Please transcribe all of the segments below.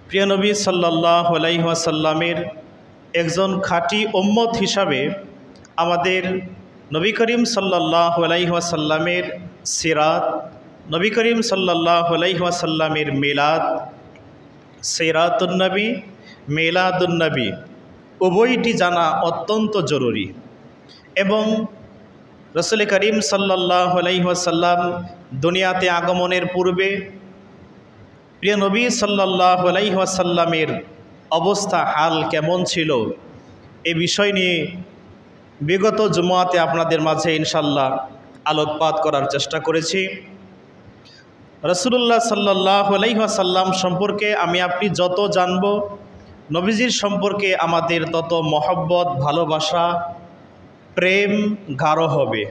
প্রিয় নবী সাল্লাল্লাহু আলাইহি ওয়াসাল্লামের একজন খাঁটি উম্মত হিসাবে আমাদের নবী করিম সাল্লাল্লাহু আলাইহি ওয়াসাল্লামের সিরাত, নবী করিম সাল্লাল্লাহু আলাইহি ওয়াসাল্লামের মিলাদ, সিরাতুন নবী, মিলাদুন নবী উভয়টি জানা অত্যন্ত জরুরি। এবং রাসূল করিম সাল্লাল্লাহু আলাইহি ওয়াসাল্লাম দুনিয়াতে আগমনের পূর্বে প্রিয় নবী সাল্লাল্লাহু আলাইহি ওয়াসাল্লামের অবস্থা হাল কেমন ছিল এ বিষয় নিয়ে বিগত জুমআতে আপনাদের মাঝে ইনশাল্লাহ আলোকপাত করার চেষ্টা করেছি। রাসূলুল্লাহ সাল্লাল্লাহু আলাইহি ওয়াসাল্লাম সম্পর্কে আমি আপনি যত জানব, নবীজির সম্পর্কে আমাদের তত মহব্বত, ভালোবাসা, প্রেম গাঢ় হবে।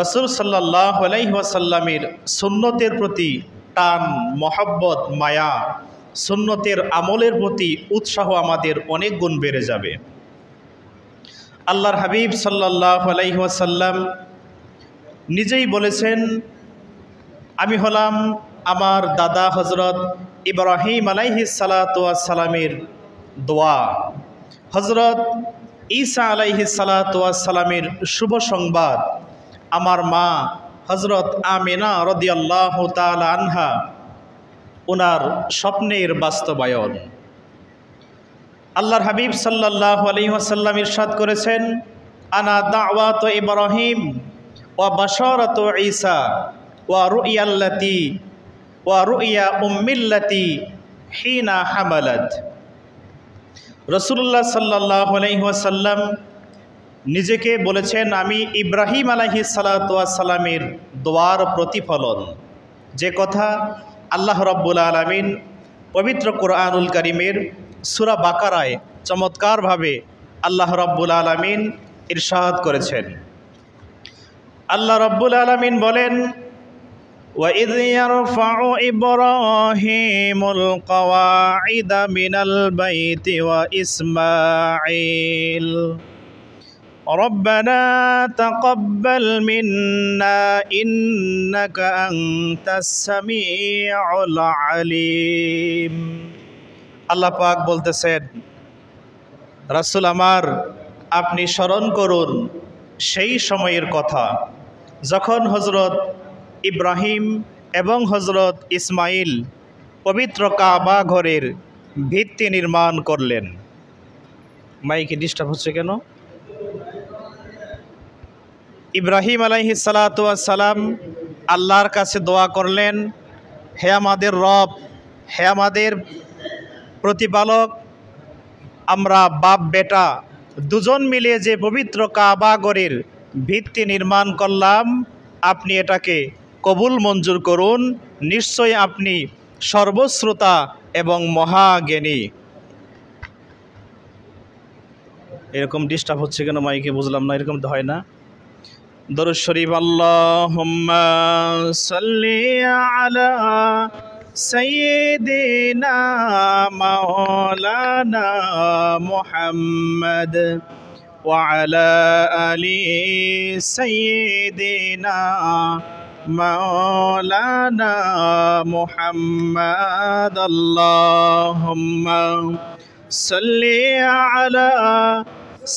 রাসূল সাল্লাল্লাহু আলাইহি ওয়াসাল্লামের সুন্নতের প্রতি টান, মহব্বত, মায়া, সুন্নতের আমলের প্রতি উৎসাহ আমাদের অনেক গুণ বেড়ে যাবে। আল্লাহর হাবিব সাল্লাল্লাহু আলাইহি ওয়াসাল্লাম নিজেই বলেছেন, আমি হলাম আমার দাদা হজরত ইব্রাহিম আলাইহিস সালাতু ওয়াস সালামের দোয়া, হজরত ঈসা আলাইহিস সালাতু ওয়াস সালামের শুভ সংবাদ, আমার মা হজরত আমিনা রাদিয়াল্লাহু তাআলা আনহা ওনার স্বপ্নের বাস্তবায়ন। আল্লাহর হাবিব সাল্লাল্লাহু আলাইহি ওয়াসাল্লাম ইরশাদ করেছেন, আনা দাওয়াতু ইব্রাহিম ওয়া বাশারাতু ঈসা ওয়া রুইয়া উম্মিল্লাতি হিনা হামালাত। রাসূলুল্লাহ সাল্লাল্লাহু আলাইহি ওয়াসাল্লাম নিজেকে বলেছেন, আমি ইব্রাহিম আলাইহিস সালাতু ওয়াস সালামের দোয়ার প্রতিফলন। যে কথা আল্লাহ রাব্বুল আলামিন পবিত্র কোরআনুল কারীমের সূরা বাকারায় চমৎকারভাবে আল্লাহ রাব্বুল আলামিন ইরশাদ করেছেন। আল্লাহ রাব্বুল আলামিন বলেন, وَإِذْ يَرْفَعُ إِبْرَاهِيمُ الْقَوَاعِدَ مِنَ الْبَيْتِ وَإِسْمَاعِيلُ رَبَّنَا تَقَبَّلْ مِنَّا إِنَّكَ أَنْتَ السَّمِيعُ الْعَلِيمُ। আল্লাহ পাক বলতেছেন, রাসূল আমার, আপনি স্মরণ করুন সেই সময়ের কথা যখন হজরত ইব্রাহিম এবং হজরত ইসমাইল পবিত্র কাবা ঘরের ভিত্তি নির্মাণ করলেন। মাইকে ডিস্টার্ব হচ্ছে কেন? ইব্রাহিম আলাইহিস সালাতু ওয়াস সালাম আল্লাহর কাছে দোয়া করলেন, হে আমাদের রব, হে আমাদের প্রতিপালক, আমরা বাপ বেটা দুজন মিলে যে পবিত্র কাবা ঘরের ভিত্তি নির্মাণ করলাম, আপনি এটাকে কবুল মঞ্জুর করুন, নিশ্চয়ই আপনি সর্বশ্রোতা এবং মহাজ্ঞানী। এরকম ডিস্টার্ব হচ্ছে কেন মাইকে বুঝলাম না, এরকম তো হয় না। দরুদ শরীফ, আল্লাহুম্মা সাল্লি আলা সাইয়্যিদিনা মাওলানা মুহাম্মদ ওয়া আলা আলি সাইয়্যিদিনা মাওলানা মুহাম্মদ। আল্লাহুম্মা সাল্লি আলা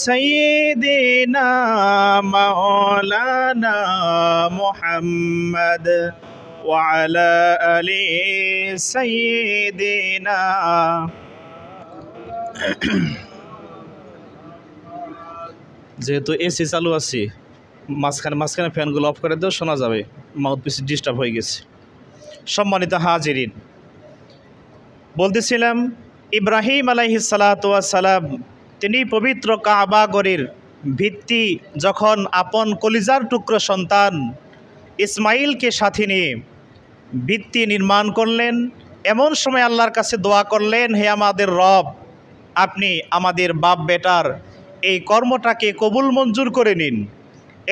সাইয়্যিদিনা মাওলানা মুহাম্মদ ওয়া আলা আলি সাইয়্যিদিনা। যেহেতু এসি চালু আছে, মাঝখানে ফ্যানগুলো অফ করে দেও, শোনা যাবে, মাউথ পিস ডিস্টার্ব হয়ে গেছে। সম্মানিত হাজিরিন, বলতেছিলাম ইব্রাহিম আলাইহিস সালাতু ওয়াস সালাম তিনি পবিত্র কাবা ঘরের ভিত্তি যখন আপন কলিজার টুকরো সন্তান ইসমাইলকে সাথে নিয়ে ভিত্তি নির্মাণ করলেন, এমন সময় আল্লাহর কাছে দোয়া করলেন, হে আমাদের রব, আপনি আমাদের বাপ বেটার এই কর্মটাকে কবুল মঞ্জুর করে নিন।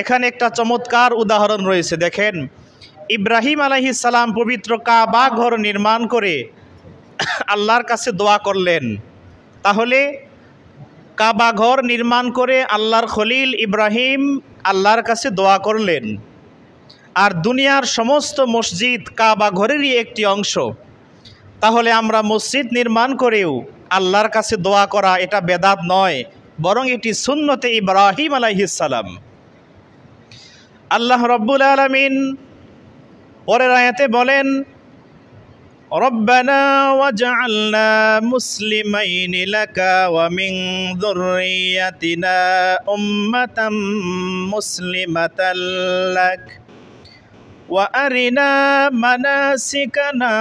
এখানে একটা চমৎকার উদাহরণ রয়েছে। দেখেন, ইব্রাহিম আলাইহিস সালাম পবিত্র কাবা ঘর নির্মাণ করে আল্লাহর কাছে দোয়া করলেন, তাহলে কাবা ঘর নির্মাণ করে আল্লাহর খলিল ইব্রাহিম আল্লাহর কাছে দোয়া করলেন, আর দুনিয়ার সমস্ত মসজিদ কাবা ঘরেরই একটি অংশ। তাহলে আমরা মসজিদ নির্মাণ করেও আল্লাহর কাছে দোয়া করা এটা বেদাত নয়, বরং এটি সুন্নতে ইব্রাহিম আলাইহিস সালাম। আল্লাহ রব্বুল আলামিন পরের আয়াতে বলেন, রব্বানা ওয়াজআলনা মুসলিমাইনি লাকা ওয়া মিন যুররিয়াতিনা উম্মাতাম মুসলিমাতাল লাক ওয়া আরিনা মানাসিকানা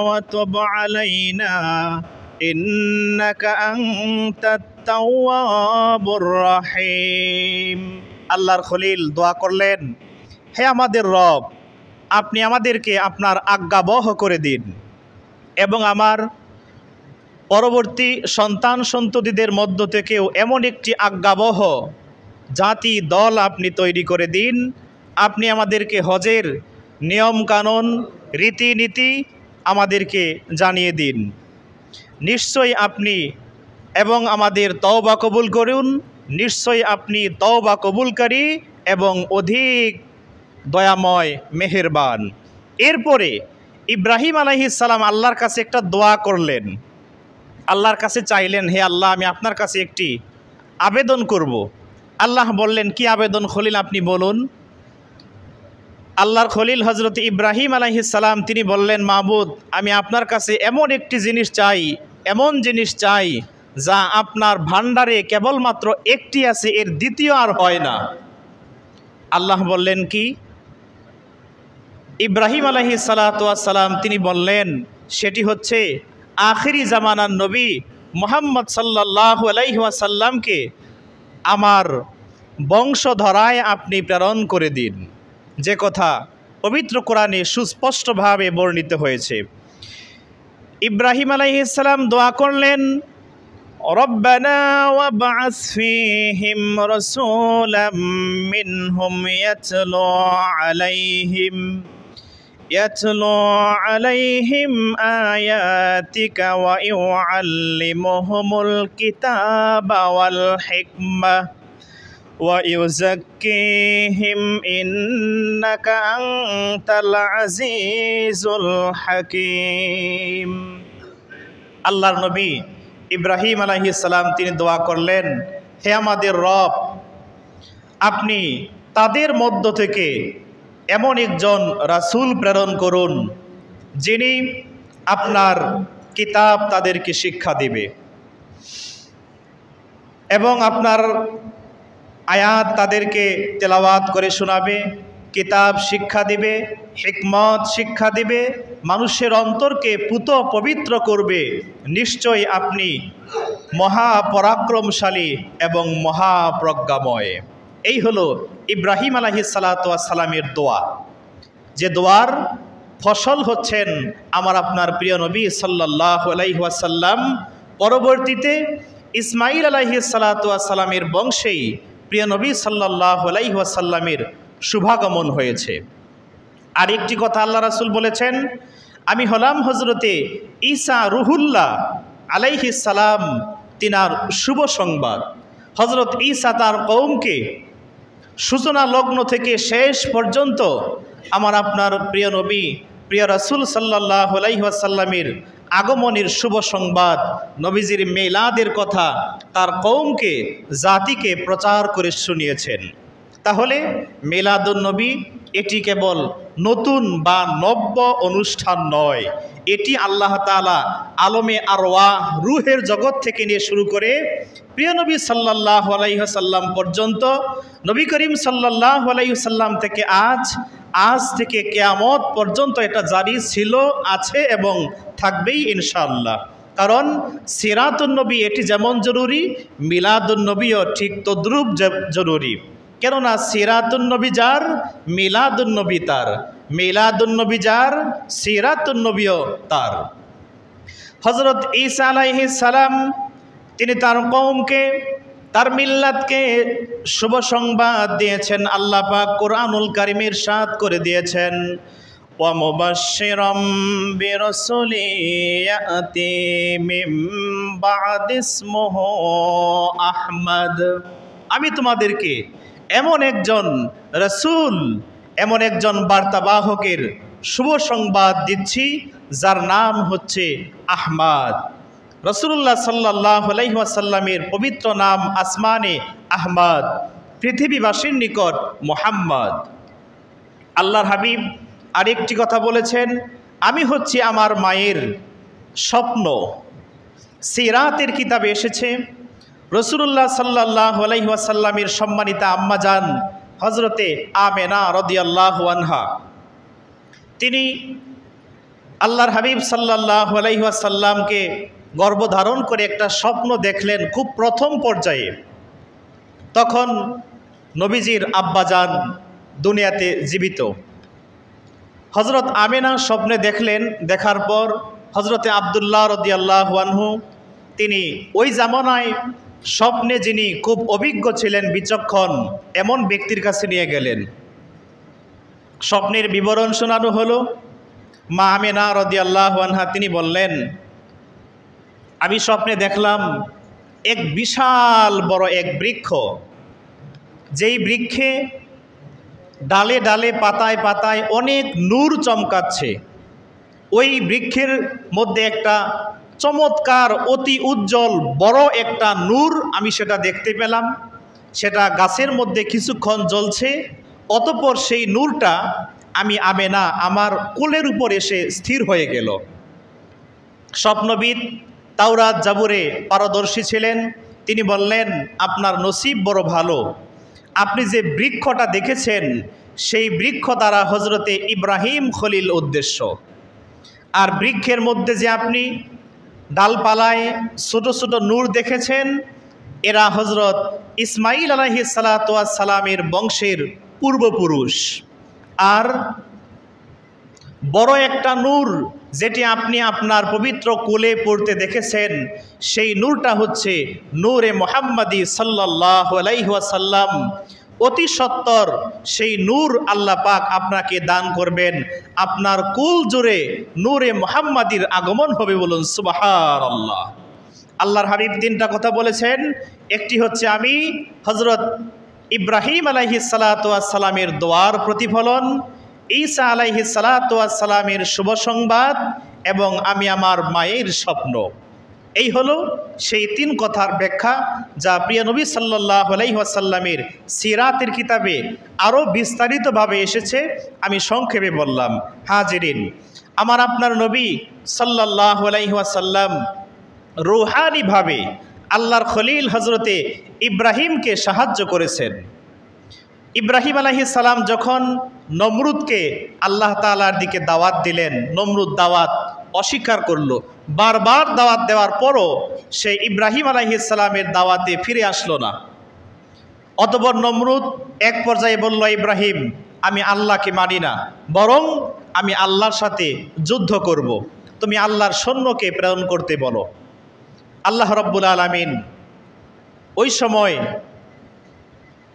ওয়া তুব আলাইনা ইন্নাকা আনতাত তাওয়াবুর রহিম। আল্লাহর খলিল দোয়া করলেন, হে আমাদের রব, আপনি আমাদেরকে আপনার আজ্ঞাবহ করে দিন এবং আমার পরবর্তী সন্তান সন্ততিদের মধ্য থেকেও এমন একটি আজ্ঞাবহ জাতি দল আপনি তৈরি করে দিন। আপনি আমাদেরকে হজের নিয়মকানুন রীতিনীতি আমাদেরকে জানিয়ে দিন। নিশ্চয়ই আপনি এবং আমাদের তওবা কবুল করুন, নিশ্চয়ই আপনি তওবা কবুলকারী এবং অধিক দয়াময় মেহেরবান। এরপরে ইব্রাহিম আলাইহিস সালাম আল্লাহর কাছে একটা দোয়া করলেন, আল্লাহর কাছে চাইলেন, হে আল্লাহ, আমি আপনার কাছে একটি আবেদন করব। আল্লাহ বললেন, কি আবেদন খলিল আপনি বলুন। আল্লাহর খলিল হজরত ইব্রাহিম আলাইহিস সালাম তিনি বললেন, মাবুদ, আমি আপনার কাছে এমন একটি জিনিস চাই, এমন জিনিস চাই যা আপনার ভান্ডারে কেবলমাত্র একটি আছে, এর দ্বিতীয় আর হয় না। আল্লাহ বললেন কি? ইব্রাহিম আলাইহিস সালাতু ওয়াস সালাম তিনি বললেন, সেটি হচ্ছে আখিরি জামানার নবী মুহাম্মদ সাল্লাল্লাহু আলাইহি ওয়াসাল্লামকে আমার বংশধরায় আপনি প্রেরণ করে দিন, যে কথা পবিত্র কোরআনে সুস্পষ্টভাবে বর্ণিত হয়েছে। ইব্রাহিম আলাইহিস সালাম দোয়া করলেন, রব্বানা ওয়াবআস ফীহিম রাসূলাম মিনহুম ইয়াতলু আলাইহিম আয়াতিকা ওয়া ইউআল্লিমুহুমুল কিতাবা ওয়াল হিকমাহ ওয়া ইউযাক্কিহিম ইন্নাকা আনতাল আজিজুল হাকীম। আল্লাহর নবী ইব্রাহিম আলাইহিস সালাম তিনি দোয়া করলেন, হে আমাদের রব, আপনি তাদের মধ্য থেকে এমন একজন রাসূল প্রেরণ করুন যিনি আপনার কিতাব তাদেরকে শিক্ষা দিবে এবং আপনার আয়াত তাদেরকে তেলাওয়াত করে শোনাবে, কিতাব শিক্ষা দিবে, হিকমত শিক্ষা দিবে, মানুষের অন্তরকে পুত পবিত্র করবে। নিশ্চয়ই আপনি মহাপরাক্রমশালী এবং মহাপ্রজ্ঞাময়। এই হলো ইব্রাহিম আলাইহিস সালাতু ওয়াস সালামের দোয়া, যে দোয়ার ফসল হচ্ছেন আমার আপনার প্রিয় নবী সাল্লাল্লাহু আলাইহি ওয়াসাল্লাম। পরবর্তীতে ইসমাঈল আলাইহিস সালাতু ওয়াস সালামের বংশেই প্রিয় নবী সাল্লাল্লাহু আলাইহি ওয়াসাল্লামের শুভাগমন হয়েছে। আর একটি কথা আল্লাহ রাসূল বলেছেন, আমি হলাম হজরতে ঈসা রুহুল্লাহ আলাইহিস সালাম, তিনার শুভ সংবাদ। হজরত ঈসা তার কওমকে সূচনা লগ্ন থেকে শেষ পর্যন্ত আমার আপনার প্রিয় নবী প্রিয় রাসূল সাল্লাল্লাহু আলাইহি ওয়াসাল্লামের আগমনের শুভ সংবাদ, নবীজির মিলাদের কথা তার কওমকে জাতিকে প্রচার করে শুনিয়েছেন। তাহলে মিলাদুন নবী এটি কেবল নতুন বা নব্য অনুষ্ঠান নয়, এটি আল্লাহ তাআলা আলমে আরওয়াহ রুহের জগৎ থেকে নিয়ে শুরু করে প্রিয় নবী সাল্লাল্লাহু আলাইহি ওয়াসাল্লাম পর্যন্ত, নবী করিম সাল্লাল্লাহু আলাইহি ওয়াসাল্লাম থেকে আজ থেকে কিয়ামত পর্যন্ত এটা জারি ছিল, আছে এবং থাকবেই ইনশাআল্লাহ। কারণ সিরাতুন নবী এটি যেমন জরুরি, মিলাদুন নবীও ঠিক তদ্রূপ জরুরি। কেননা সিরাতুন নবী যার, মিলাদুন নবী তার, মিলাদুন নবী যার, সিরাতুন নবীও তার। হযরত ঈসা আলাইহিস সালাম তিনি তার কওমকে, তার মিল্লাতকে শুভ সংবাদ দিয়েছেন। আল্লাহ পাক কোরআনুল কারীমে ইরশাদ করে দিয়েছেন, ওয়া মুবাশশিরাম বিরাসূলি ইয়াতি মিন বা'দি ইসমুহু আহমদ। আমি তোমাদেরকে এমন একজন রাসূল, এমন একজন বার্তাবাহকের শুভ সংবাদ দিচ্ছি, যার নাম হচ্ছে আহমদ। রাসূলুল্লাহ সাল্লাল্লাহু আলাইহি ওয়াসাল্লামের পবিত্র নাম আসমানে আহমদ, পৃথিবীবাসীর নিকট মুহাম্মদ। আল্লাহর হাবিব আরেকটি কথা বলেছেন, আমি হচ্ছি আমার মায়ের স্বপ্ন। সিরাতের কিতাবে এসেছে রাসূলুল্লাহ সাল্লাল্লাহু আলাইহি ওয়াসাল্লামের সম্মানিতা আম্মাজান হযরতে আমেনা রাদিয়াল্লাহু আনহা, তিনি আল্লাহর হাবিব সাল্লাল্লাহু আলাইহি ওয়াসাল্লামকে গর্ভধারণ করে একটা স্বপ্ন দেখলেন খুব প্রথম পর্যায়ে। তখন নবীজির আব্বাজান দুনিয়াতে জীবিত। হযরত আমেনা স্বপ্নে দেখলেন, দেখার পর হযরতে আব্দুল্লাহ রাদিয়াল্লাহু আনহু, তিনি ওই জামানায় স্বপ্নে যিনি খুব অভিজ্ঞ ছিলেন, বিচক্ষণ, এমন ব্যক্তির কাছে নিয়ে গেলেন। স্বপ্নের বিবরণ শোনানো হলো। মা আমেনা রাদিয়াল্লাহু আনহা তিনি বললেন, আমি স্বপ্নে দেখলাম এক বিশাল বড় এক বৃক্ষ, যেই বৃক্ষে ডালে ডালে পাতায় পাতায় অনেক নূর চমকাচ্ছে। ওই বৃক্ষের মধ্যে একটা চমৎকার অতি উজ্জ্বল বড় একটা নূর আমি সেটা দেখতে পেলাম। সেটা গাছের মধ্যে কিছুক্ষণ জ্বলছে, অতঃপর সেই নূরটা আমি আমেনা আমার কোলের উপর এসে স্থির হয়ে গেল। স্বপ্নবিদ তাওরাত জাবুরে পারদর্শী ছিলেন। তিনি বললেন, আপনার নসিব বড় ভালো, আপনি যে বৃক্ষটা দেখেছেন সেই বৃক্ষ দ্বারা হজরতে ইব্রাহিম খলিল উদ্দেশ্য। আর বৃক্ষের মধ্যে যে আপনি ডালপালায় ছোট ছোট নূর দেখেছেন, এরা হজরত ইসমাইল আলাইহিস সালাতু ওয়াস সালামের বংশের পূর্বপুরুষ। আর বড় একটা নূর যেটি আপনি আপনার পবিত্র কোলে পড়তে দেখেছেন, সেই নূরটা হচ্ছে নূরে মুহাম্মাদি সাল্লাল্লাহু আলাইহি ওয়াসাল্লাম। অতি সত্বর সেই নূর আল্লাহ পাক আপনাকে দান করবেন। আপনার কুল জুড়ে নূরে মুহাম্মাদির আগমন হবে, বলুন সুবহানাল্লাহ। আল্লাহর হাবিব তিনটা কথা বলেছেন। একটি হচ্ছে আমি হজরত ইব্রাহিম আলাইহিস সালাতু ওয়াস সালামের দোয়ার প্রতিফলন, ঈসা আলাইহিস সালাতু ওয়াস সালামের শুভ সংবাদ, এবং আমি আমার মায়ের স্বপ্ন। এই হলো সেই তিন কথার ব্যাখ্যা, যা প্রিয় নবী সাল্লাল্লাহু আলাইহি ওয়াসাল্লামের সিরাতের কিতাবে আরও বিস্তারিতভাবে এসেছে। আমি সংক্ষেপে বললাম। হাজিরিন, আমার আপনার নবী সাল্লাল্লাহু আলাইহি ওয়াসাল্লাম রুহানিভাবে আল্লাহর খলিল হজরতে ইব্রাহিমকে সাহায্য করেছেন। ইব্রাহিম আলাইহিস সালাম যখন নমরুদকে আল্লাহ তাআলার দিকে দাওয়াত দিলেন, নমরুদ দাওয়াত অস্বীকার করল। বারবার দাওয়াত দেওয়ার পরও সে ইব্রাহিম আলাইহিস সালামের দাওয়াতে ফিরে আসলো না। অতঃপর নমরুদ এক পর্যায়ে বলল, ইব্রাহিম, আমি আল্লাহকে মানি না, বরং আমি আল্লাহর সাথে যুদ্ধ করব। তুমি আল্লাহর সৈন্যকে প্রেরণ করতে বলো। আল্লাহ রাব্বুল আলামিন ওই সময়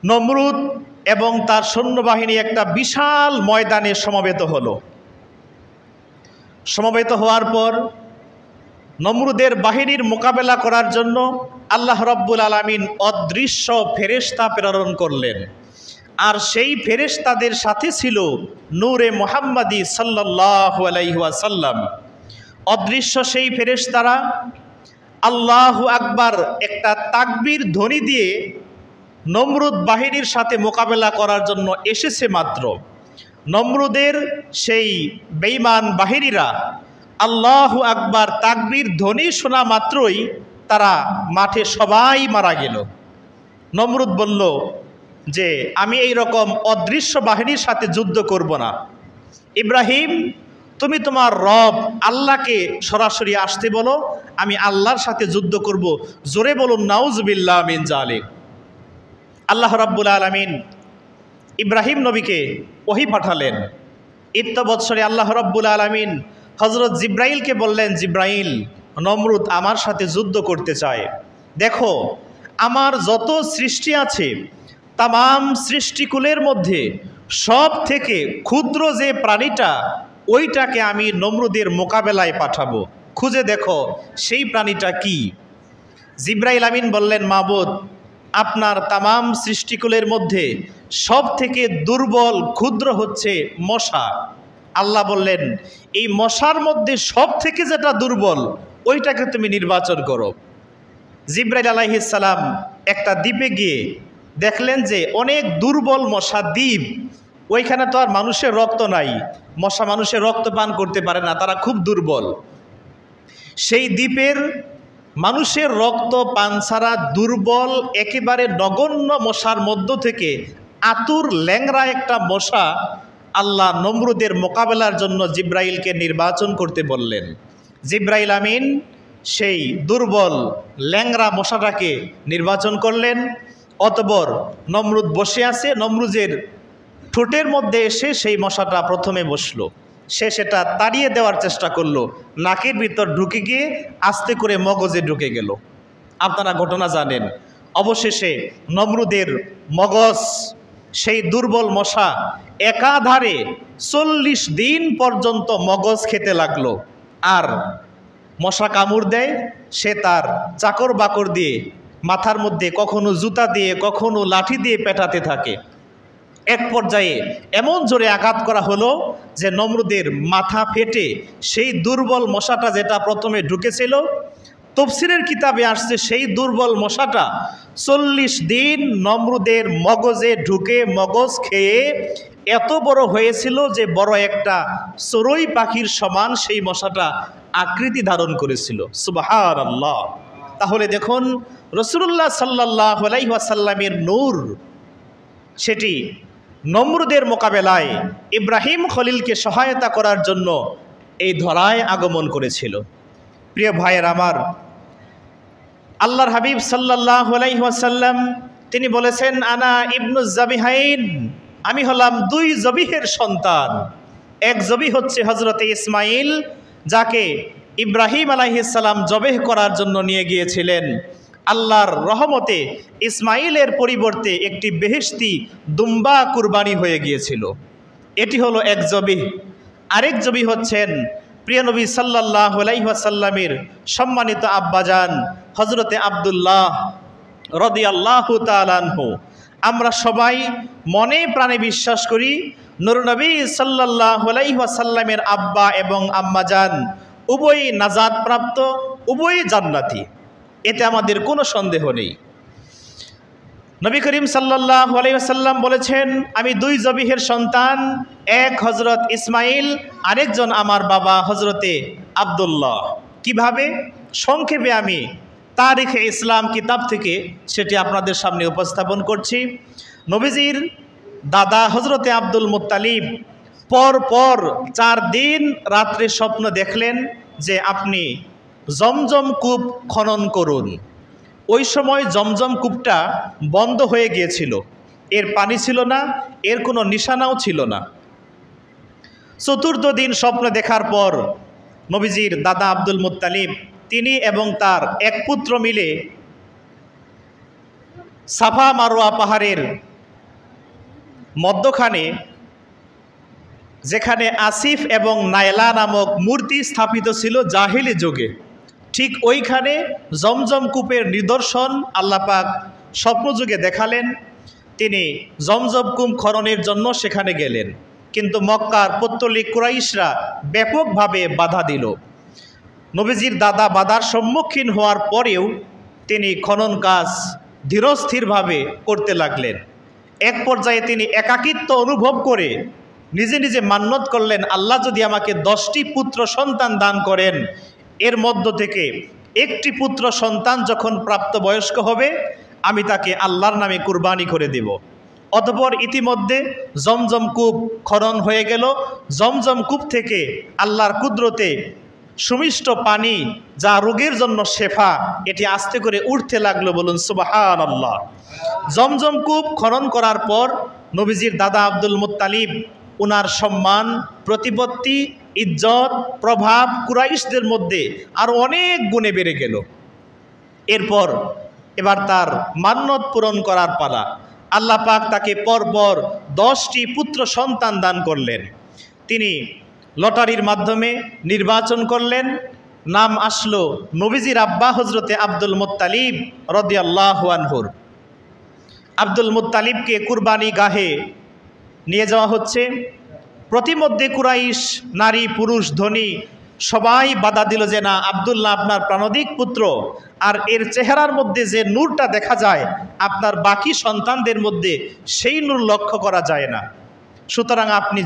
নমরুদ এবং তার সৈন্যবাহিনী একটা বিশাল ময়দানে সমবেত হলো। সমবেত হওয়ার পর নমরুদের বাহিনীর মোকাবেলা করার জন্য আল্লাহ রাব্বুল আলামিন অদৃশ্য ফেরেশতা প্রেরণ করলেন। আর সেই ফেরেশতাদের সাথে ছিল নূরে মুহাম্মাদি সাল্লাল্লাহু আলাইহি ওয়াসাল্লাম। অদৃশ্য সেই ফেরেশতারা আল্লাহু আকবার একটা তাকবীর ধ্বনি দিয়ে নমরুদ বাহিনীর সাথে মোকাবেলা করার জন্য এসেছে মাত্র। নমরুদের সেই বেঈমান বাহিনীরা আল্লাহু আকবার তাকবীর ধ্বনি শোনা মাত্রই তারা মাঠে সবাই মারা গেল। নমরুদ বলল যে আমি এই রকম অদৃশ্য বাহিনীর সাথে যুদ্ধ করব না। ইব্রাহিম, তুমি তোমার রব আল্লাহকে সরাসরি আসতে বলো, আমি আল্লাহর সাথে যুদ্ধ করব। জোরে বলুন নাউজুবিল্লাহ মিন জালিক। আল্লাহ রাব্বুল আলামিন ইব্রাহিম নবীকে ওহী পাঠালেন। ইত্তবৎসরে আল্লাহ রাব্বুল আলামিন হজরত জিব্রাইলকে বললেন, জিব্রাইল, নমরুদ আমার সাথে যুদ্ধ করতে চায়। দেখো, আমার যত সৃষ্টি আছে তাম সৃষ্টিকুলের মধ্যে সব থেকে ক্ষুদ্র যে প্রাণীটা, ওইটাকে আমি নমরুদের মোকাবেলায় পাঠাবো। খুঁজে দেখো সেই প্রাণীটা কি। জিব্রাইল আমিন বললেন, মাবুদ, আপনার তাম সৃষ্টিকুলের মধ্যে সব থেকে দুর্বল ক্ষুদ্র হচ্ছে মশা। আল্লাহ বললেন, এই মশার মধ্যে সব থেকে যেটা দুর্বল ওইটাকে তুমি নির্বাচন করো। জিব্রাইল আলাইহিস সালাম একটা দ্বীপে গিয়ে দেখলেন যে অনেক দুর্বল মশা দ্বীপ, ওইখানে তো আর মানুষের রক্ত নাই, মশা মানুষের রক্ত পান করতে পারে না, তারা খুব দুর্বল। সেই দ্বীপের মানুষের রক্ত পান ছাড়া দুর্বল একেবারে নগণ্য মশার মধ্য থেকে আতুর ল্যাংরা একটা মশা আল্লাহ নমরুদের মোকাবেলার জন্য জিব্রাইলকে নির্বাচন করতে বললেন। জিব্রাইল আমিন সেই দুর্বল ল্যাংরা মশাটাকে নির্বাচন করলেন। অতঃপর নমরুদ বসে আছে, নমরুদের ঠোঁটের মধ্যে এসে সেই মশাটা প্রথমে বসলো। সে সেটা তাড়িয়ে দেওয়ার চেষ্টা করলো, নাকের ভিতর ঢুকে গিয়ে আস্তে করে মগজে ঢুকে গেল। আপনারা ঘটনা জানেন। অবশেষে নমরুদের মগজ, সেই দুর্বল মশা একাধারে 40 দিন পর্যন্ত মগজ খেতে লাগলো। আর মশা কামড় দেয়, সে তার চাকর বাকর দিয়ে মাথার মধ্যে কখনো জুতা দিয়ে কখনো লাঠি দিয়ে পেটাতে থাকে। এক পর্যায়ে এমন জোরে আঘাত করা হলো যে নমরুদের মাথা ফেটে সেই দুর্বল মশাটা যেটা প্রথমে ঢুকেছিল, তফসিরের কিতাবে আসছে সেই দুর্বল মশাটা 40 দিন নমরুদের মগজে ঢুকে মগজ খেয়ে এত বড় হয়েছিল যে বড় একটা চড়ুই পাখির সমান সেই মশাটা আকৃতি ধারণ করেছিল। সুবহানাল্লাহ। তাহলে দেখুন, রাসূলুল্লাহ সাল্লাল্লাহু আলাইহি ওয়াসাল্লামের নূর সেটি নমরুদের মোকাবেলায় ইব্রাহিম খলিলকে সহায়তা করার জন্য এই ধরায় আগমন করেছিল। প্রিয় ভাইয়ের আমার, আল্লাহর হাবিব সাল্লাল্লাহু আলাইহি ওয়াসাল্লাম তিনি বলেছেন, আনা ইবনুজ জাবিহাইন, আমি হলাম 2 জবিহের সন্তান। এক জবিহ হচ্ছে হজরতে ইসমাইল, যাকে ইব্রাহিম আলাইহিস সালাম জবেহ করার জন্য নিয়ে গিয়েছিলেন। আল্লাহর রহমতে ইসমাইলের পরিবর্তে একটি বেহেশতি দুম্বা কুরবানি হয়ে গিয়েছিল। এটি হলো এক জবিহ। আরেক জবিহ হচ্ছেন প্রিয় নবী সাল্লাল্লাহু আলাইহি ওয়াসাল্লামের সম্মানিত আব্বাজান হজরতে আব্দুল্লাহ রাদিয়াল্লাহু তাআলা আনহু। আমরা সবাই মনে প্রাণে বিশ্বাস করি নূর নবী সাল্লাল্লাহু আলাইহি ওয়াসাল্লামের আব্বা এবং আম্মাজান উভয়ই নাজাত প্রাপ্ত, উভয়ই জান্নাতি, এতে আমাদের কোনো সন্দেহ নেই। নবী করিম সাল্লাল্লাহু আলাইহি ওয়াসাল্লাম বলেছেন, আমি 2 জবিহের সন্তান, এক হজরত ইসমাইল, আরেকজন আমার বাবা হজরতে আব্দুল্লাহ। কিভাবে? সংক্ষেপে আমি তারিখে ইসলাম কিতাব থেকে সেটি আপনাদের সামনে উপস্থাপন করছি। নবীজির দাদা হজরতে আব্দুল মুত্তালিব পর 4 দিন রাত্রে স্বপ্ন দেখলেন যে আপনি জমজম কূপ খনন করুন। ওই সময় জমজম কূপটা বন্ধ হয়ে গিয়েছিল, এর পানি ছিল না, এর কোনো নিশানাও ছিল না। 4র্থ দিন স্বপ্ন দেখার পর নবীজির দাদা আব্দুল মুত্তালিব তিনি এবং তার এক পুত্র মিলে সাফা মারোয়া পাহাড়ের মধ্যখানে, যেখানে আসিফ এবং নাইলা নামক মূর্তি স্থাপিত ছিল জাহিলি যুগে, ঠিক ওইখানে জমজম কূপের নিদর্শন আল্লাহ পাক স্বপ্নযুগে দেখালেন। তিনি জমজম কূপ খননের জন্য সেখানে গেলেন, কিন্তু মক্কার পৌত্তলিক কুরাইশরা ব্যাপকভাবে বাধা দিল। নবীজির দাদা বাধার সম্মুখীন হওয়ার পরেও তিনি খনন কাজ ধীরস্থিরভাবে করতে লাগলেন। এক পর্যায়ে তিনি একাকিত্ব অনুভব করে নিজে নিজে মান্যত করলেন, আল্লাহ যদি আমাকে 10টি পুত্র সন্তান দান করেন, এর মধ্য থেকে একটি পুত্র সন্তান যখন প্রাপ্তবয়স্ক হবে আমি তাকে আল্লাহর নামে কুরবানি করে দেব। অতঃপর ইতিমধ্যে জমজম কূপ খনন হয়ে গেল। জমজম কূপ থেকে আল্লাহর কুদরতে সুমিষ্ট পানি, যা রোগের জন্য শেফা, এটি আস্তে করে উঠতে লাগলো। বলুন সুবহানাল্লাহ। জমজম কূপ খনন করার পর নবীজির দাদা আব্দুল মুত্তালিব, উনার সম্মান, প্রতিপত্তি, ইজ্জত, প্রভাব কুরাইশদের মধ্যে আরও অনেক গুণে বেড়ে গেল। এবার তার মান্যত পূরণ করার পালা। আল্লাহ পাক তাকে পরপর 10টি পুত্র সন্তান দান করলেন। তিনি লটারির মাধ্যমে নির্বাচন করলেন। নাম আসলো নবীজির আব্বা হজরতে আব্দুল মুত্তালিব রাদিয়াল্লাহু আনহুর। আব্দুল মুত্তালিবকে কুরবানি গাহে নিয়ে যাওয়া হচ্ছে। প্রতিমধ্যে কুরাইশ নারী পুরুষ ধনী সবাই বাধা দিল যে না, আব্দুল্লাহ আপনার প্রাণাধিক পুত্র, আর এর চেহারার মধ্যে যে নূরটা দেখা যায় আপনার বাকি সন্তানদের মধ্যে সেই নূর লক্ষ্য করা যায় না, সুতরাং আপনি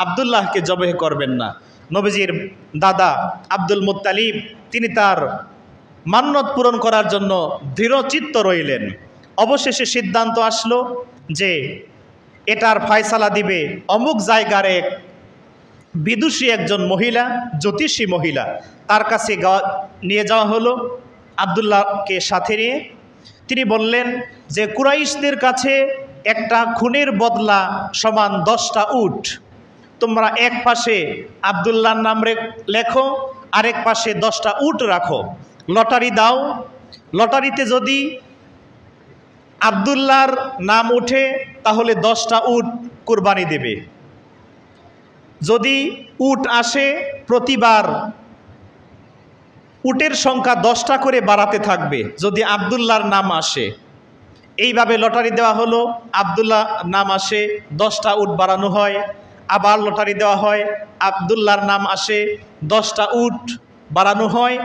আব্দুল্লাহকে জবেহ করবেন না। নবীজির দাদা আব্দুল মুত্তালিব তিনি তার মান্যত পূরণ করার জন্য দৃঢ়চিত্ত রইলেন। অবশেষে সিদ্ধান্ত আসলো যে এটার ফয়সালা দিবে অমুক জায়গার এক বিদুষী একজন মহিলা, জ্যোতিষী মহিলা, তার কাছে নিয়ে যাওয়া হলো আব্দুল্লাহকে সাথে নিয়ে। তিনি বললেন যে কুরাইশদের কাছে একটা খুনের বদলা সমান 10টা উট, তোমরা এক পাশে আব্দুল্লাহর নাম লেখো, আরেক পাশে 10টা উট রাখো, লটারি দাও, লটারিতে যদি আব্দুল্লাহর নাম ওঠে তাহলে 10টা উট কুরবানি দেবে, যদি উট আসে প্রতিবার উটের সংখ্যা 10টা করে বাড়াতে থাকবে যদি আব্দুল্লাহর নাম আসে। এইভাবে লটারি দেওয়া হলো, আব্দুল্লাহ নাম আসে, 10টা উট বাড়ানো হয়, আবার লটারি দেওয়া হয়, আব্দুল্লাহর নাম আসে, 10টা উট বাড়ানো হয়।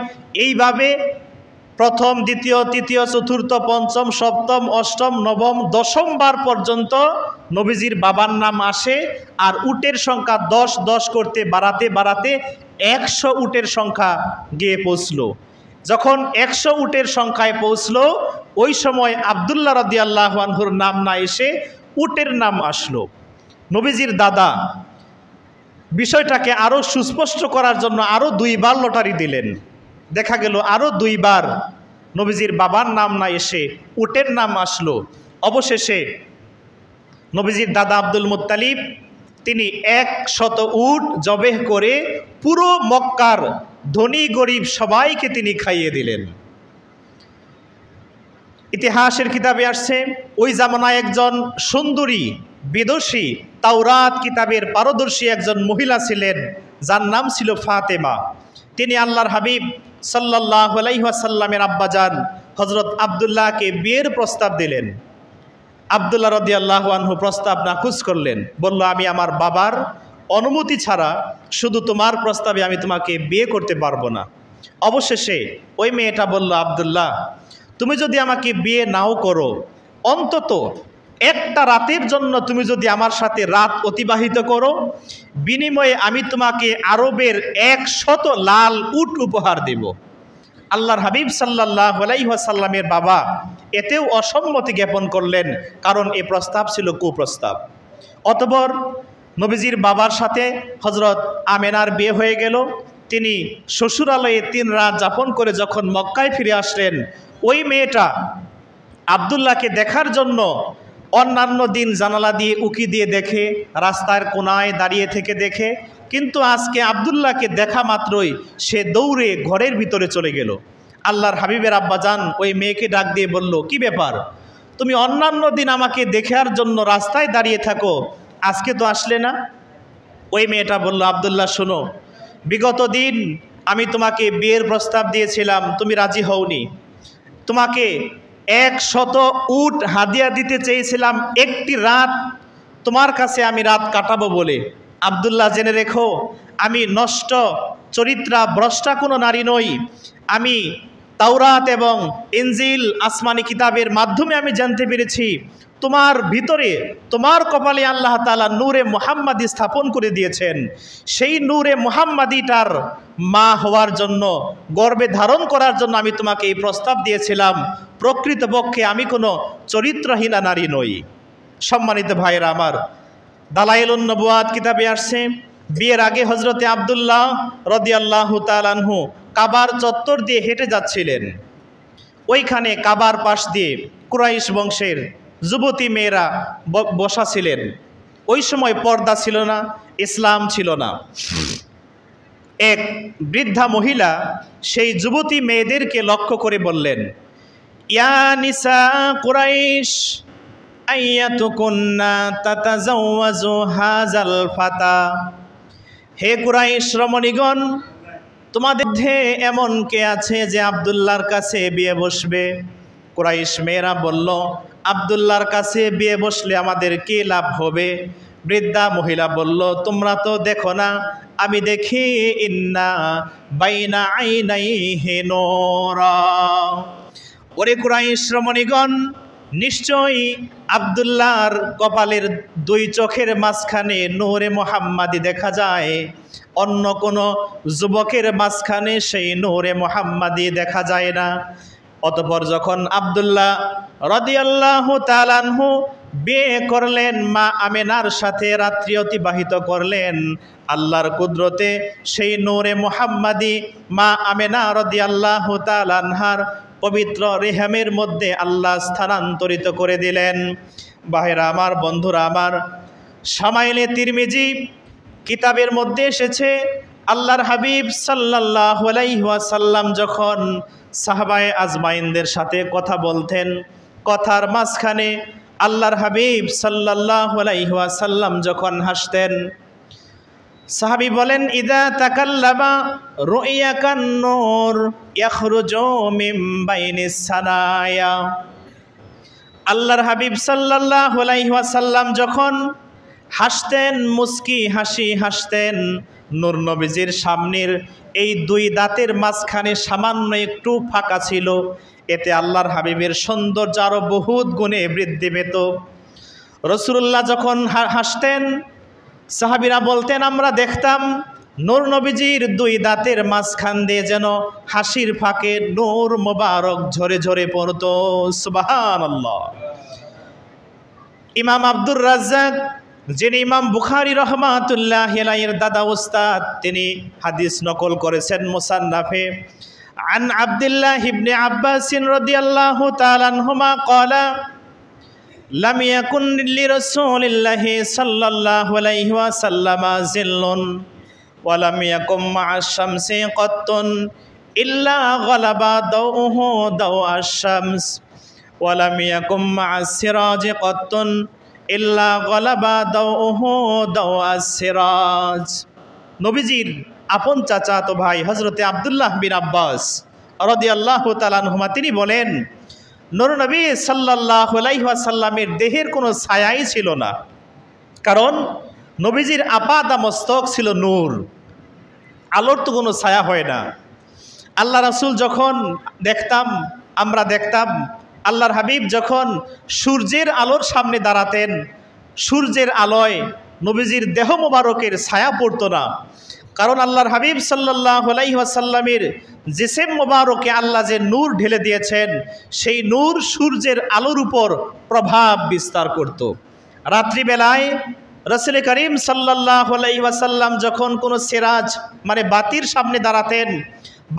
এইভাবে প্রথম, দ্বিতীয়, তৃতীয়, চতুর্থ, পঞ্চম, সপ্তম, অষ্টম, নবম, 10ম বার পর্যন্ত নবীজির বাবার নাম আসে, আর উটের সংখ্যা 10 10 করতে বাড়াতে বাড়াতে 100 উটের সংখ্যা গিয়ে পৌঁছলো। যখন 100 উটের সংখ্যায় পৌঁছলো, ওই সময় আব্দুল্লাহ রাদিয়াল্লাহু আনহুর নাম না এসে উটের নাম আসলো। নবীজির দাদা বিষয়টাকে আরও সুস্পষ্ট করার জন্য আরও 2 বার লটারি দিলেন। দেখা গেল আরও 2 বার নবীজির বাবার নাম না এসে উটের নাম আসলো। অবশেষে নবীজির দাদা আব্দুল মুত্তালিব তিনি 100 উট জবেহ করে পুরো মক্কার ধনী গরিব সবাইকে তিনি খাইয়ে দিলেন। ইতিহাসের কিতাবে আসছে ওই জামানায় একজন সুন্দরী বিদুষী তাওরাত কিতাবের পারদর্শী একজন মহিলা ছিলেন, যার নাম ছিল ফাতেমা। তিনি আল্লাহর হাবিব সাল্লাল্লাহু আলাইহি ওয়াসাল্লামের আব্বাজান হযরত আব্দুল্লাহকে বিয়ের প্রস্তাব দিলেন। আব্দুল্লাহ রাদিয়াল্লাহু আনহু প্রস্তাব নাকচ করলেন, বলল আমি আমার বাবার অনুমতি ছাড়া শুধু তোমার প্রস্তাবে আমি তোমাকে বিয়ে করতে পারবো না। অবশেষে ওই মেয়েটা বলল, আব্দুল্লাহ তুমি যদি আমাকে বিয়ে নাও করো, অন্তত একটা রাতের জন্য তুমি যদি আমার সাথে রাত অতিবাহিত করো, বিনিময়ে আমি তোমাকে আরবের 100 লাল উট উপহার দেব। আল্লাহর হাবিব সাল্লাল্লাহু আলাইহি ওয়াসাল্লামের বাবা এতেও অসম্মতি জ্ঞাপন করলেন, কারণ এ প্রস্তাব ছিল কুপ্রস্তাব। অতঃপর নবীজির বাবার সাথে হযরত আমেনার বিয়ে হয়ে গেল। তিনি শ্বশুরালয়ে 3 রাত যাপন করে যখন মক্কায় ফিরে আসলেন, ওই মেয়েটা আব্দুল্লাহকে দেখার জন্য অন্যান্য দিন জানালা দিয়ে উকি দিয়ে দেখে, রাস্তার কোনায় দাঁড়িয়ে থেকে দেখে, কিন্তু আজকে আব্দুল্লাহকে দেখা মাত্রই সে দৌড়ে ঘরের ভিতরে চলে গেল। আল্লাহর হাবিবের আব্বাজান ওই মেয়েকে ডাক দিয়ে বলল, কি ব্যাপার, তুমি অন্যান্য দিন আমাকে দেখার জন্য রাস্তায় দাঁড়িয়ে থাকো, আজকে তো আসলে না? ওই মেয়েটা বলল, আব্দুল্লাহ শোনো, বিগত দিন আমি তোমাকে বিয়ের প্রস্তাব দিয়েছিলাম, তুমি রাজি হওনি। তোমাকে 100 উট হাদিয়া দিতে চেয়েছিলাম, একটি রাত তোমার কাছে আমি রাত কাটাবো বলে। আব্দুল্লাহ জেনে রেখো, আমি নষ্ট চরিত্রা ভ্রষ্টা কোনো নারী নই। আমি তাওরাত এবং ইনজিল আসমানি কিতাবের মাধ্যমে আমি জানতে পেরেছি তোমার ভিতরে, তোমার কপালে আল্লাহ তাআলা নূরে মুহাম্মাদি স্থাপন করে দিয়েছেন। সেই নূরে মুহাম্মাদিটার মা হওয়ার জন্য, গর্ভে ধারণ করার জন্য আমি তোমাকে এই প্রস্তাব দিয়েছিলাম। প্রকৃতপক্ষে আমি কোনো চরিত্রহীনা নারী নই। সম্মানিত ভাইয়েরা আমার, দালাইলুন নবুয়াত কিতাবে আসছে, বিয়ের আগে হযরতে আব্দুল্লাহ রাদিয়াল্লাহু তাআলা আনহু কাবার চত্বর দিয়ে হেঁটে যাচ্ছিলেন। ওইখানে কাবার পাশ দিয়ে কুরাইশ বংশের যুবতী মেয়েরা বসা ছিলেন। ওই সময় পর্দা ছিল না, ইসলাম ছিল না। এক বৃদ্ধা মহিলা সেই যুবতী মেয়েদেরকে লক্ষ্য করে বললেন, ইয়া নিসা কুরাইশ আইয়াতুকুন্না তাতাজাওয়াজু হাযাল ফাতা। হে কুরাইশ রমণীগণ, তোমাদের মধ্যে এমন কে আছে যে আব্দুল্লাহর কাছে বিয়ে বসবে? কুরাইশ মেয়েরা বলল, আব্দুল্লাহর কাছে বিয়ে বসলে আমাদের কি লাভ হবে? বৃদ্ধা মহিলা বলল, তোমরা তো দেখো না, আমি দেখি। ইন্না বাইনা আইনাইহি নূরা। ওরে কুরাইশ রমণীগণ, নিশ্চয়ই আব্দুল্লাহর কপালের দুই চোখের মাঝখানে নূরে মুহাম্মাদি দেখা যায়, অন্য কোনো যুবকের মাঝখানে সেই নূরে মুহাম্মাদি দেখা যায় না। অতঃপর যখন আব্দুল্লাহ রাদিয়াল্লাহু তাআলা আনহু বিয়ে করলেন, মা আমেনার সাথে রাত্রি অতিবাহিত করলেন, আল্লাহর কুদরতে সেই নূরে মুহাম্মাদি মা আমেনা রাদিয়াল্লাহু তাআলা আনহার পবিত্র রেহামের মধ্যে আল্লাহ স্থানান্তরিত করে দিলেন। ভাইরা আমার, বন্ধুরা আমার, শামাইলে তিরমিজি কিতাবের মধ্যে এসেছে, আল্লাহর হাবিব সাল্লাল্লাহু আলাইহি ওয়াসাল্লাম যখন সাহাবায়ে আজমাইনদের সাথে কথা বলতেন, কথার মাঝখানে আল্লাহর হাবিব সাল্লাল্লাহু আলাইহি ওয়াসাল্লাম যখন হাসতেন, সাহাবী বলেন, ইদা তাকাল্লামা রুইয়াকান নূর ইয়াখরুজু মিন বাইনিস সানায়া। আল্লাহর হাবিব সাল্লাল্লাহু আলাইহি ওয়াসাল্লাম যখন হাসতেন, মুস্কি হাসি হাসতেন, নূর নবীজির সামনের এই দুই দাঁতের মাঝখানে সামান্য একটু ফাঁকা ছিল, এতে আল্লাহর হাবিবের সৌন্দর্য আরও বহুত গুণে বৃদ্ধি পেত। রাসূলুল্লাহ যখন হাসতেন, সাহাবীরা বলতেন, আমরা দেখতাম নূর নবীজির দুই দাঁতের মাঝখান দিয়ে যেন হাসির ফাঁকে নূর মোবারক ঝরে ঝরে পড়ত। সুবহানাল্লাহ। ইমাম আব্দুর রাজ্জাক, যিনি ইমাম বুখারী রাহমাতুল্লাহি আলাইহির দাদা উস্তাদ, তিনি হাদিস নকল করেছেন মুসান্নাফে। আন আব্দুল্লাহ ইবনে আব্বাস রাদিয়াল্লাহু তাআলা আনহুমা ক্বালা লাম ইয়াকুন লিরাসূলিল্লাহি সাল্লাল্লাহু আলাইহি ওয়াসাল্লাম জিল্লুন ওয়া লাম ইয়াকুম মা'আশ শামসি কাত্তুন ইল্লা গালাবা দাউহু দাওআশ শামস ওয়া লাম ইয়াকুম মা'আস সিরাজি কাত্তুন ইল্লা গালাবা দাউহু দাওআস সিরাজ। নবীজির আপন চাচাতো ভাই হযরতে আব্দুল্লাহ বিন আব্বাস রাদিয়াল্লাহু তাআলা আনহুমা তিনি বলেন, নূর নবী সাল্লাল্লাহু আলাইহি ওয়াসাল্লামের দেহের কোনো ছায়াই ছিল না, কারণ নবীজির আপাদা মস্তক ছিল নূর, আলোর তো কোনো ছায়া হয় না। আল্লাহ রাসূল যখন আমরা দেখতাম আল্লাহর হাবিব যখন সূর্যের আলোর সামনে দাঁড়াতেন, সূর্যের আলোয় নবীজির দেহ মোবারকের ছায়া পড়তো না, কারণ আল্লাহর হাবিব সাল্লাল্লাহু আলাইহি ওয়াসাল্লামের জিসেম মোবারকে আল্লাহ যে নূর ঢেলে দিয়েছেন, সেই নূর সূর্যের আলোর উপর প্রভাব বিস্তার করত। রাত্রিবেলায় রাসূল করিম সাল্লাল্লাহু আলাইহি ওয়াসাল্লাম যখন কোনো সিরাজ মানে বাতির সামনে দাঁড়াতেন,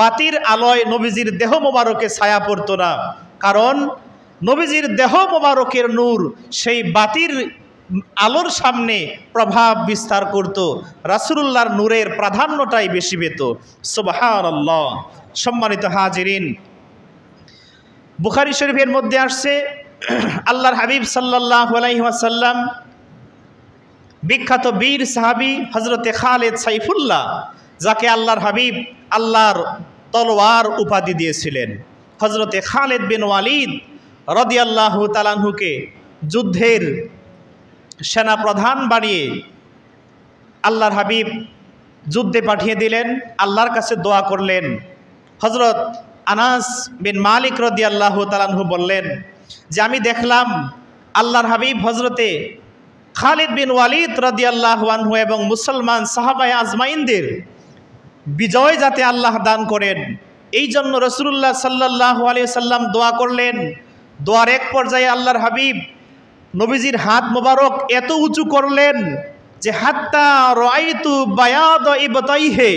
বাতির আলোয় নবীজির দেহ মোবারকে ছায়া পড়তো না, কারণ নবীজির দেহ মোবারকের নূর সেই বাতির আলোর সামনে প্রভাব বিস্তার করত। রাসূলুল্লাহর নূরের প্রাধান্যটাই বেশি পেত। সুবহানাল্লাহ। সম্মানিত হাজিরিন, বুখারী শরীফের মধ্যে আসছে, আল্লাহর হাবিব সাল্লাল্লাহু আলাইহি ওয়াসাল্লাম বিখ্যাত বীর সাহাবী হযরতে খালিদ সাইফুল্লাহ, যাকে আল্লাহর হাবিব আল্লাহর তলোয়ার উপাধি দিয়েছিলেন, হযরতে খালিদ বিন ওয়ালিদ রাদিয়াল্লাহু তাআলা আনহুকে যুদ্ধের সেনা প্রধান বানিয়ে আল্লাহর হাবিব যুদ্ধে পাঠিয়ে দিলেন। আল্লাহর কাছে দোয়া করলেন। হযরত আনাস বিন মালিক রাদিয়াল্লাহু তাআলা আনহু বললেন যে, আমি দেখলাম আল্লাহর হাবিব হযরতে খালিদ বিন ওয়ালিদ রাদিয়াল্লাহু আনহু এবং মুসলমান সাহাবায়ে আজমাইনদের বিজয় যাতে আল্লাহ দান করেন, এই জন্য রাসূলুল্লাহ সাল্লাল্লাহু আলাইহি ওয়াসাল্লাম দোয়া করলেন। দোয়ার এক পর্যায়ে আল্লাহর হাবিব নবীজির হাত মোবারক এত উঁচু করলেন যে হাত্তা রাআইতু বায়াদ ইবতাইহি,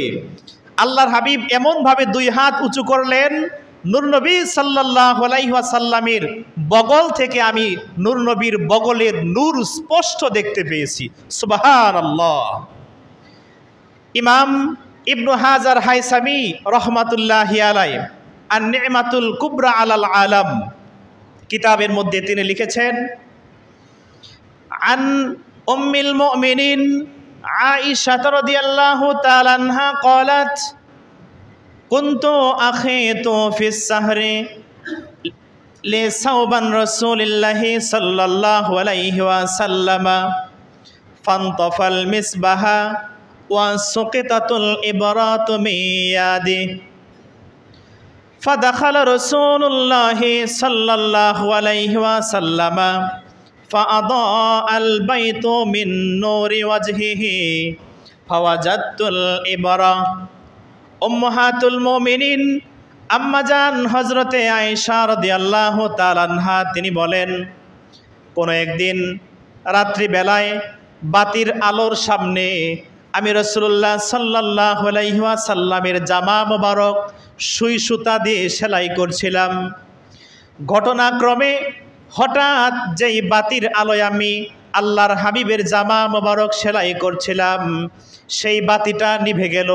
আল্লাহর হাবিব এমনভাবে দুই হাত উঁচু করলেন, নূর নবী সাল্লাল্লাহু আলাইহি ওয়াসাল্লামের বগল থেকে আমি নূর নবীর বগলের নূর স্পষ্ট দেখতে পেয়েছি। সুবহানাল্লাহ। ইমাম ইবনু হাজার হাইসামি রহমাতুল্লাহি আলাইহি আন-নি'মাতুল কুবরা আলাল আলাম কিতাবের মধ্যে তিনি লিখেছেন, আন উম্মিল মুমিনিন আয়েশা রাদিয়াল্লাহু তাআলা আনহা قالت كنت أخيط في السهر لثوبا رسول الله صلى الله عليه وسلم ফান্তফাল মিসবাহা ওয়া সুকিতাতুল ইবরাতু মিন ইয়াদি ফাদাখালা রাসূলুল্লাহি সাল্লাল্লাহু আলাইহি ওয়াসাল্লাম ফাআদাআল বাইতু মিন নূরি ওয়াজহিহি ফাওয়াজাতুল ইবরা। উম্মাহাতুল মুমিনিন আম্মাজান হযরতে আয়েশা রাদিয়াল্লাহু তাআলা আনহা তিনি বলেন, কোনো একদিন রাত্রিবেলায় বাতির আলোর সামনে আমি রাসূলুল্লাহ সাল্লাল্লাহু আলাইহি ওয়াসাল্লামের জামা মোবারক সুই সুতা দিয়ে সেলাই করছিলাম। ঘটনাক্রমে হঠাৎ যেই বাতির আলোয় আমি আল্লাহর হাবিবের জামা মোবারক সেলাই করছিলাম, সেই বাতিটা নিভে গেল।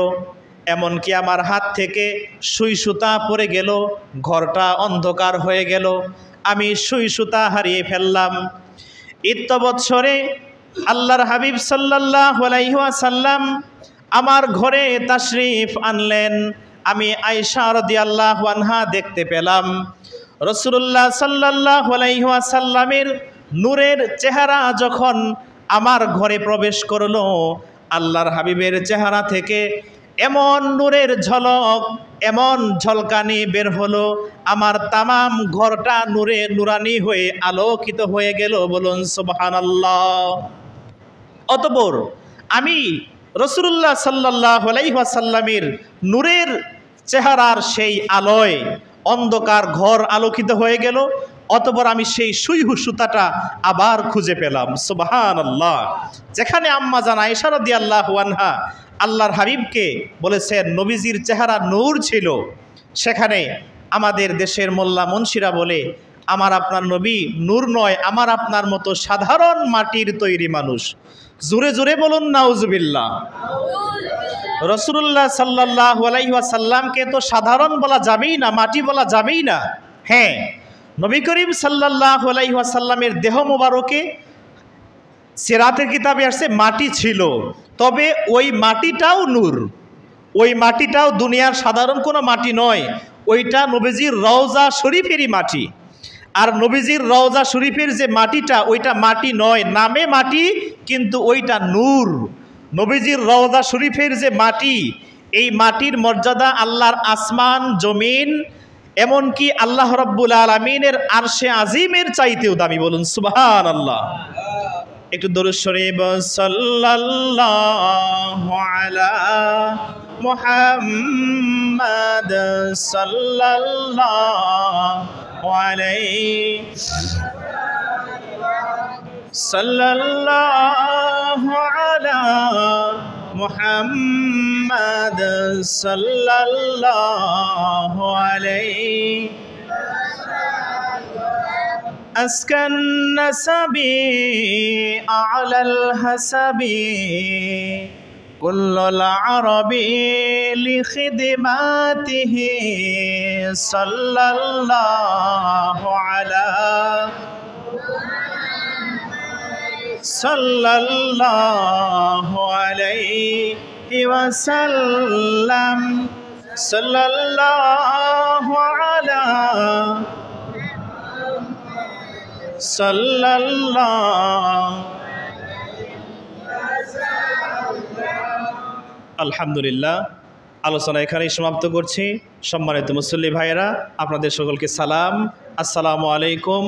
এমনকি আমার হাত থেকে সুই সুতা পড়ে গেল, ঘরটা অন্ধকার হয়ে গেল, আমি সুই সুতা হারিয়ে ফেললাম। ইত্যবৎসরে আল্লাহর হাবিব সাল্লাল্লাহু আলাইহি ওয়াসাল্লাম আমার ঘরে তাশরিফ আনলেন। আমি আয়েশা রাদিয়াল্লাহু আনহা দেখতে পেলাম রাসূলুল্লাহ সাল্লাল্লাহু আলাইহি ওয়াসাল্লামের নূরের চেহারা যখন আমার ঘরে প্রবেশ করলো, আল্লাহর হাবিবের চেহারা থেকে এমন নূরের ঝলক, এমন ঝলকানি বের হলো, আমার তামাম ঘরটা নূরে নুরানি হয়ে আলোকিত হয়ে গেল। বলুন সুবহানাল্লাহ। অতঃপর আমি রাসূলুল্লাহ সাল্লাল্লাহু আলাইহি ওয়াসাল্লামের নূরের চেহারার সেই আলোয় অন্ধকার ঘর আলোকিত হয়ে গেল। অতঃপর আমি সেই সুই সুতাটা আবার খুঁজে পেলাম। সুবহানাল্লাহ। যেখানে আম্মা জান আয়েশা রাদিয়াল্লাহু আনহা আল্লাহর হাবিবকে বলেছেন নবীজির চেহারা নূর ছিল, সেখানে আমাদের দেশের মোল্লা মুন্সিরা বলে আমার আপনার নবী নূর নয়, আমার আপনার মতো সাধারণ মাটির তৈরি মানুষ। জোরে জোরে বলুন নাউজুবিল্লাহ। রাসূলুল্লাহ সাল্লাল্লাহু আলাইহি ওয়াসাল্লামকে তো সাধারণ বলা যাবেই না, মাটি বলা যাবেই না। হ্যাঁ, নবী করিম সাল্লাল্লাহু আলাইহি ওয়াসাল্লামের দেহ মোবারকে সিরাতের কিতাবে আসছে মাটি ছিল, তবে ওই মাটিটাও নূর, ওই মাটিটাও দুনিয়ার সাধারণ কোনো মাটি নয়, ওইটা নবীজির রওজা শরীফেরই মাটি। আর নবীজির রওজা শরীফের যে মাটিটা, ওইটা মাটি নয়, নামে মাটি কিন্তু ওইটা নূর। নবীজির রওজা শরীফের যে মাটি, এই মাটির মর্যাদা আল্লাহর আসমান জমিন এমনকি আল্লাহ রাব্বুল আলামিনের আরশে আজিমের চাইতেও দামি। বলুন সুবহানাল্লাহ। একটু দরুদ শরীফ সাল্লাল্লাহু আলা মুহাম্মাদ সাল্লাল্লাহু আলাইহি সাল্লাল্লাহু আলা মুহাম্মাদ সাল্লাল্লাহু আলাইহি أسكى النسب أعلى الحسب كل العرب لخدماته صلى الله على صلى الله عليه وسلم صلى الله على আলহামদুলিল্লাহ। আলোচনা এখানেই সমাপ্ত করছি। সম্মানিত মুসল্লি ভাইয়েরা, আপনাদের সকলকে সালাম, আসসালামু আলাইকুম